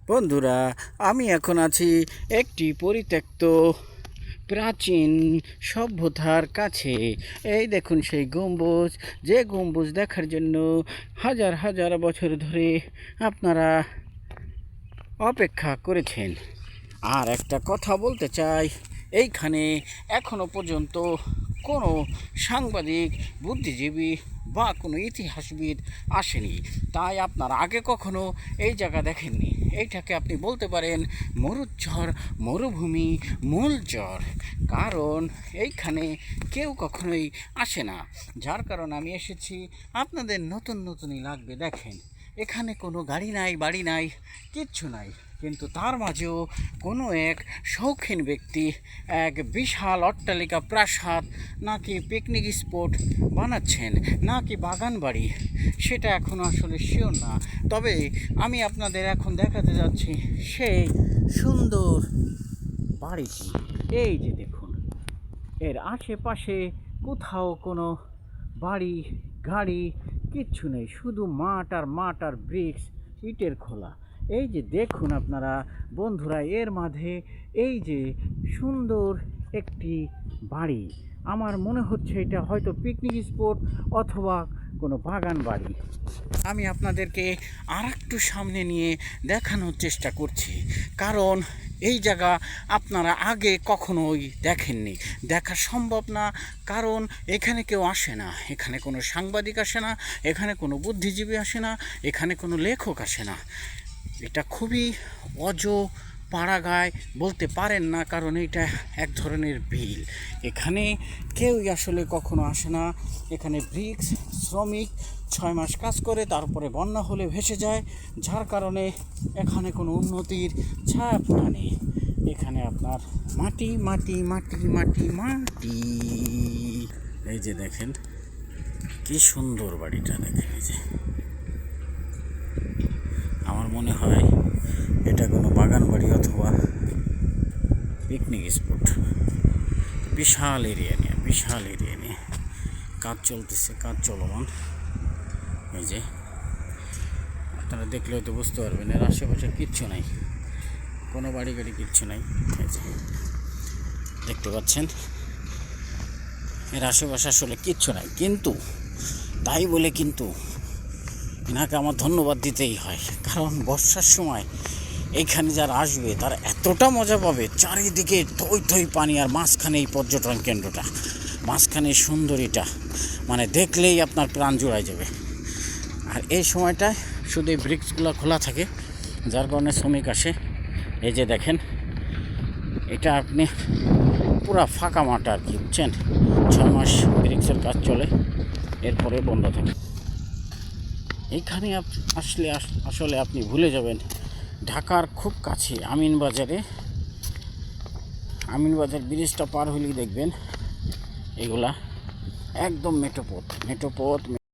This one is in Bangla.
বন্ধুরা, আমি এখন আছি একটি পরিত্যক্ত প্রাচীন সভ্যতার কাছে। এই দেখুন সেই গম্বুজ, যে গম্বুজ দেখার জন্য হাজার হাজার বছর ধরে আপনারা অপেক্ষা করেছেন। আর একটা কথা বলতে চাই, এইখানে এখনো পর্যন্ত কোনো সাংবাদিক, বুদ্ধিজীবী বা কোনো ইতিহাসবিদ আসেনি। তাই আপনারা আগে কখনো এই জায়গা দেখেননি। এইটাকে আপনি বলতে পারেন মরুচ্চর, মরুভূমি, মূলচর। কারণ এইখানে কেউ কখনোই আসে না, যার কারণ আমি এসেছি। আপনাদের নতুন নতুনই লাগবে। দেখেন, এখানে কোনো গাড়ি নাই, বাড়ি নাই, কিচ্ছু নাই, কিন্তু তার মাঝেও কোনো এক শৌখিন ব্যক্তি এক বিশাল অট্টালিকা, প্রাসাদ, নাকি পিকনিক স্পট বানাচ্ছেন, নাকি বাগান বাড়ি, সেটা এখনও আসলে শিওর না। তবে আমি আপনাদের এখন দেখাতে যাচ্ছি সেই সুন্দর বাড়িটি। এই যে দেখুন, এর আশেপাশে কোথাও কোনো বাড়ি, গাড়ি কিচ্ছু নেই, শুধু মাঠ আর মাঠ আর ব্রিক্স, ইটের খোলা। এই যে দেখুন আপনারা বন্ধুরা, এর মাঝে এই যে সুন্দর একটি বাড়ি। আমার মনে হচ্ছে এটা হয়তো পিকনিক স্পট অথবা কোনো বাগান বাড়ি। আমি আপনাদেরকে আর একটু সামনে নিয়ে দেখানোর চেষ্টা করছি, কারণ এই জায়গা আপনারা আগে কখনোই দেখেননি, দেখা সম্ভব না। কারণ এখানে কেউ আসে না, এখানে কোনো সাংবাদিক আসে না, এখানে কোনো বুদ্ধিজীবী আসে না, এখানে কোনো লেখক আসে না। এটা খুবই পাড়াগায় বলতে পারেন না, কারণ এটা এক ধরনের বিল। এখানে কেউই আসলে কখনো আসে না। এখানে ব্রিক্স শ্রমিক 6 মাস কাজ করে, তারপরে বন্যা হলে ভেসে যায়, যার কারণে এখানে কোনো উন্নতির ছায়া নেই। এখানে আপনার মাটি মাটি মাটি মাটি মাটি। এই যে দেখেন কি সুন্দর বাড়িটা, দেখেন। এই যে আমার মনে হয় এটা কোনো বাগান বাড়ি অথবা পিকনিক স্পট। বিশাল এরিয়া নিয়ে কাজ চলতেছে, কাজ চলমান। এই যে আপনারা দেখলে হয়তো বুঝতে পারবেন, এর আশেপাশে কিচ্ছু নাই, কোনো বাড়ি গাড়ি কিচ্ছু নাই। এই যে দেখতে পাচ্ছেন, এর আশেপাশে আসলে কিচ্ছু নাই। কিন্তু তাই বলে কিন্তু এনাকে আমার ধন্যবাদ দিতেই হয়, কারণ বর্ষার সময় এইখানে যারা আসবে তারা এতটা মজা পাবে। চারিদিকে থই থই পানি, আর মাঝখানে এই পর্যটন কেন্দ্রটা, মাঝখানে সুন্দরীটা, মানে দেখলেই আপনার প্রাণ জুড়ায় যাবে। আর এই সময়টায় শুধু এই ব্রিক্সগুলো খোলা থাকে, যার কারণে শ্রমিক আসে। এই যে দেখেন, এটা আপনি পুরা ফাঁকা মাঠ আর কি, বুঝছেন। 6 মাস ব্রিক্সের কাজ চলে, এরপরে বন্ধ থাকে। এইখানে আসলে আপনি ভুলে যাবেন ঢাকার খুব কাছে আমিনবাজার ব্রিজটা পার হলেই দেখবেন এগুলা একদম মেঠো পথ।